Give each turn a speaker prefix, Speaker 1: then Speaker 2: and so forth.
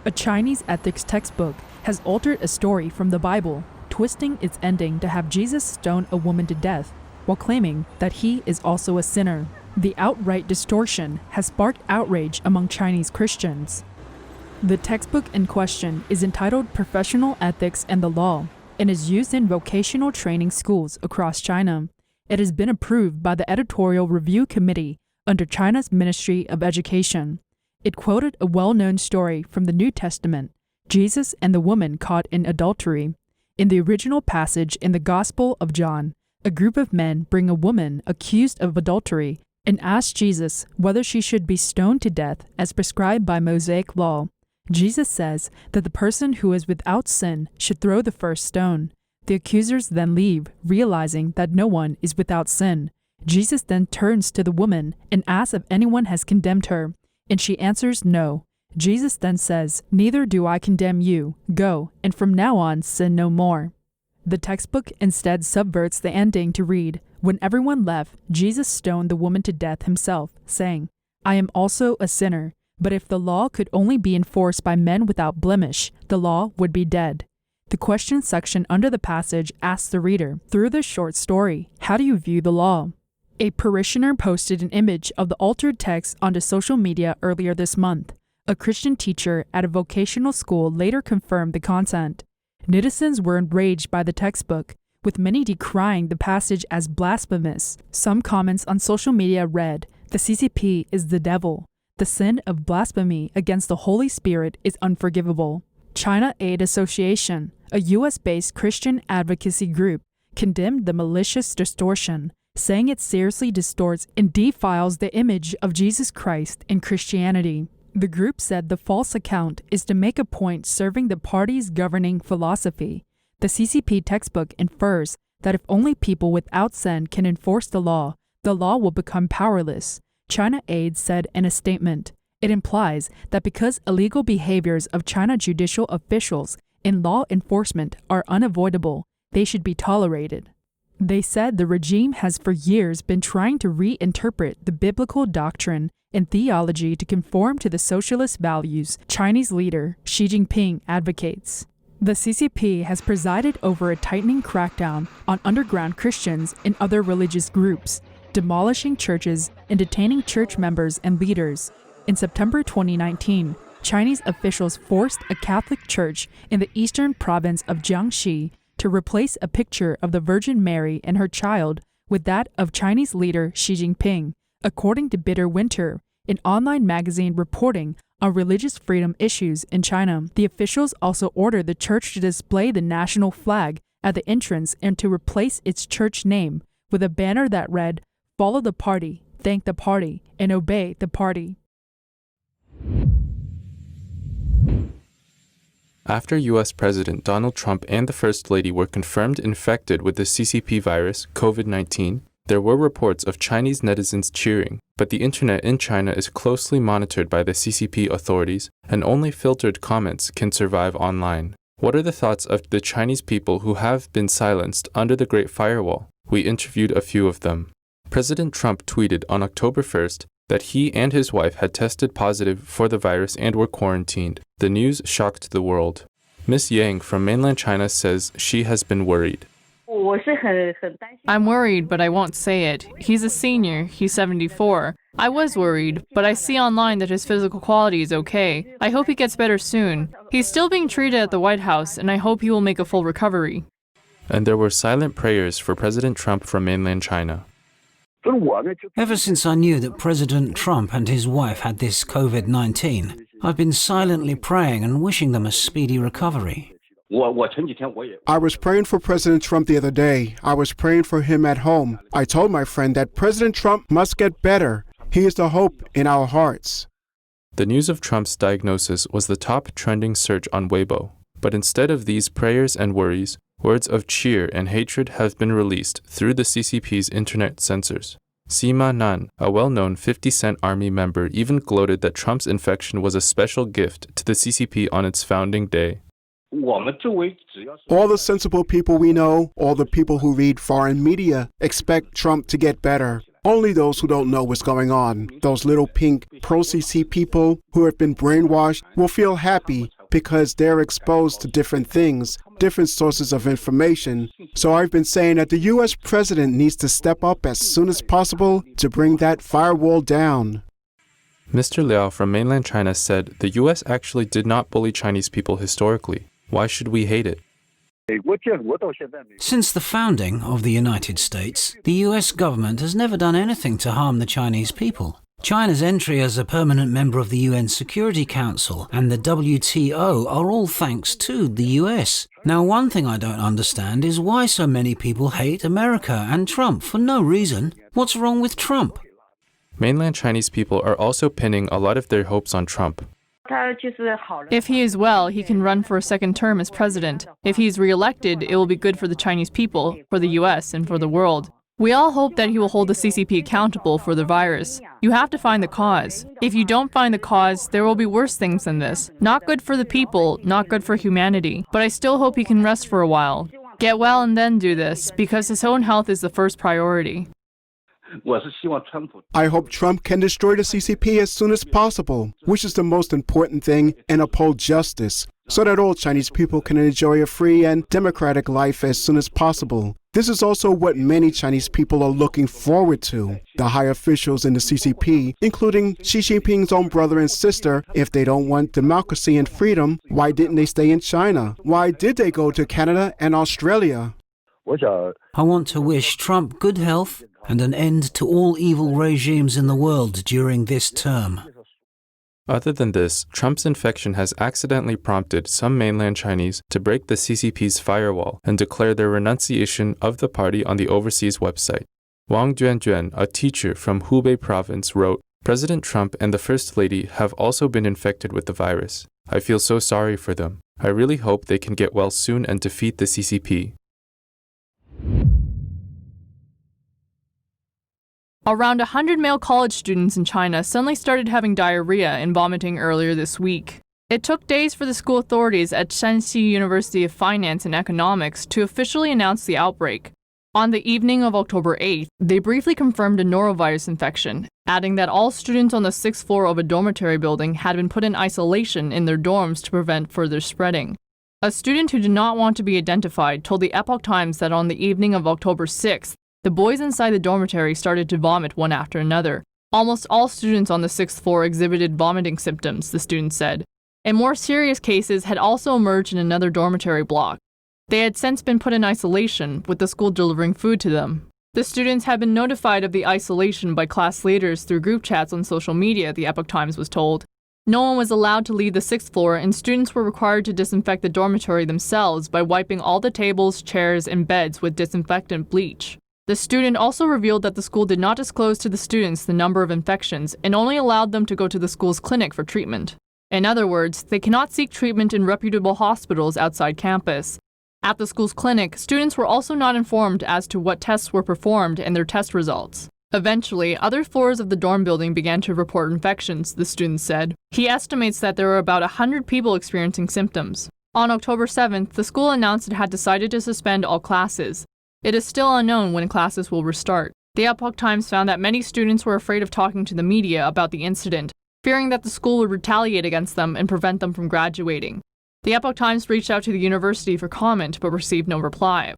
Speaker 1: A Chinese ethics textbook has altered a story from the Bible, twisting its ending to have Jesus stone a woman to death, while claiming that he is also a sinner. The outright distortion has sparked outrage among Chinese Christians. The textbook in question is entitled Professional Ethics and the Law and is used in vocational training schools across China. It has been approved by the Editorial Review Committee under China's Ministry of Education. It quoted a well-known story from the New Testament, Jesus and the woman caught in adultery. In the original passage in the Gospel of John, a group of men bring a woman accused of adultery and ask Jesus whether she should be stoned to death as prescribed by Mosaic law. Jesus says that the person who is without sin should throw the first stone. The accusers then leave, realizing that no one is without sin. Jesus then turns to the woman and asks if anyone has condemned her, and she answers no. Jesus then says, "Neither do I condemn you. Go, and from now on sin no more." The textbook instead subverts the ending to read, "When everyone left, Jesus stoned the woman to death himself, saying, 'I am also a sinner.' But if the law could only be enforced by men without blemish, the law would be dead." The question section under the passage asks the reader, through this short story, how do you view the law? A parishioner posted an image of the altered text onto social media earlier this month. A Christian teacher at a vocational school later confirmed the content. Netizens were enraged by the textbook, with many decrying the passage as blasphemous. Some comments on social media read, "The CCP is the devil. The sin of blasphemy against the Holy Spirit is unforgivable." China Aid Association, a US-based Christian advocacy group, condemned the malicious distortion, saying it seriously distorts and defiles the image of Jesus Christ in Christianity. The group said the false account is to make a point serving the party's governing philosophy. The CCP textbook infers that if only people without sin can enforce the law will become powerless. China Aid said in a statement, it implies that because illegal behaviors of China judicial officials in law enforcement are unavoidable, they should be tolerated. They said the regime has for years been trying to reinterpret the biblical doctrine and theology to conform to the socialist values Chinese leader Xi Jinping advocates. The CCP has presided over a tightening crackdown on underground Christians and other religious groups, demolishing churches and detaining church members and leaders. In September 2019, Chinese officials forced a Catholic church in the eastern province of Jiangxi to replace a picture of the Virgin Mary and her child with that of Chinese leader Xi Jinping, according to Bitter Winter, an online magazine reporting on religious freedom issues in China. The officials also ordered the church to display the national flag at the entrance and to replace its church name with a banner that read, "Follow the party, thank the party, and obey the party."
Speaker 2: After U.S. President Donald Trump and the First Lady were confirmed infected with the CCP virus, COVID-19, there were reports of Chinese netizens cheering, but the internet in China is closely monitored by the CCP authorities, and only filtered comments can survive online. What are the thoughts of the Chinese people who have been silenced under the Great Firewall? We interviewed a few of them. President Trump tweeted on October 1st that he and his wife had tested positive for the virus and were quarantined. The news shocked the world. Miss Yang from Mainland China says she has been worried.
Speaker 3: I'm worried, but I won't say it. He's a senior. He's 74. I was worried, but I see online that his physical quality is okay. I hope he gets better soon. He's still being treated at the White House, and I hope he will make a full recovery.
Speaker 2: And there were silent prayers for President Trump from Mainland China.
Speaker 4: Ever since I knew that President Trump and his wife had this COVID-19, I've been silently praying and wishing them a speedy recovery.
Speaker 5: I was praying for President Trump the other day. I was praying for him at home. I told my friend that President Trump must get better. He is the hope in our hearts.
Speaker 2: The news of Trump's diagnosis was the top trending search on Weibo. But instead of these prayers and worries, words of cheer and hatred have been released through the CCP's internet censors. Sima Nan, a well-known 50 Cent Army member, even gloated that Trump's infection was a special gift to the CCP on its founding day.
Speaker 5: All the sensible people we know, all the people who read foreign media, expect Trump to get better. Only those who don't know what's going on, those little pink pro-CC people who have been brainwashed, will feel happy because they're exposed to different things, different sources of information. So I've been saying that the U.S. president needs to step up as soon as possible to bring that firewall down.
Speaker 2: Mr. Liao from mainland China said the U.S. actually did not bully Chinese people historically. Why should we hate it?
Speaker 4: Since the founding of the United States, the US government has never done anything to harm the Chinese people. China's entry as a permanent member of the UN Security Council and the WTO are all thanks to the US. Now, one thing I don't understand is why so many people hate America and Trump for no reason. What's wrong with Trump?
Speaker 2: Mainland Chinese people are also pinning a lot of their hopes on Trump.
Speaker 3: If he is well, he can run for a second term as president. If he is re-elected, it will be good for the Chinese people, for the US, and for the world. We all hope that he will hold the CCP accountable for the virus. You have to find the cause. If you don't find the cause, there will be worse things than this. Not good for the people, not good for humanity. But I still hope he can rest for a while. Get well and then do this, because his own health is the first priority.
Speaker 5: I hope Trump can destroy the CCP as soon as possible, which is the most important thing, and uphold justice, so that all Chinese people can enjoy a free and democratic life as soon as possible. This is also what many Chinese people are looking forward to. The high officials in the CCP, including Xi Jinping's own brother and sister, if they don't want democracy and freedom, why didn't they stay in China? Why did they go to Canada and Australia?
Speaker 4: I want to wish Trump good health and an end to all evil regimes in the world during this term.
Speaker 2: Other than this, Trump's infection has accidentally prompted some mainland Chinese to break the CCP's firewall and declare their renunciation of the party on the overseas website. Wang Juanjuan, a teacher from Hubei province, wrote, "President Trump and the First Lady have also been infected with the virus. I feel so sorry for them. I really hope they can get well soon and defeat the CCP."
Speaker 3: Around 100 male college students in China suddenly started having diarrhea and vomiting earlier this week. It took days for the school authorities at Shanxi University of Finance and Economics to officially announce the outbreak. On the evening of October 8th, they briefly confirmed a norovirus infection, adding that all students on the 6th floor of a dormitory building had been put in isolation in their dorms to prevent further spreading. A student who did not want to be identified told the Epoch Times that on the evening of October 6th, the boys inside the dormitory started to vomit one after another. Almost all students on the 6th floor exhibited vomiting symptoms, the student said. And more serious cases had also emerged in another dormitory block. They had since been put in isolation, with the school delivering food to them. The students had been notified of the isolation by class leaders through group chats on social media, the Epoch Times was told. No one was allowed to leave the 6th floor, and students were required to disinfect the dormitory themselves by wiping all the tables, chairs, and beds with disinfectant bleach. The student also revealed that the school did not disclose to the students the number of infections and only allowed them to go to the school's clinic for treatment. In other words, they cannot seek treatment in reputable hospitals outside campus. At the school's clinic, students were also not informed as to what tests were performed and their test results. Eventually, other floors of the dorm building began to report infections, the student said. He estimates that there were about 100 people experiencing symptoms. On October 7th, the school announced it had decided to suspend all classes. It is still unknown when classes will restart. The Epoch Times found that many students were afraid of talking to the media about the incident, fearing that the school would retaliate against them and prevent them from graduating. The Epoch Times reached out to the university for comment but received no reply.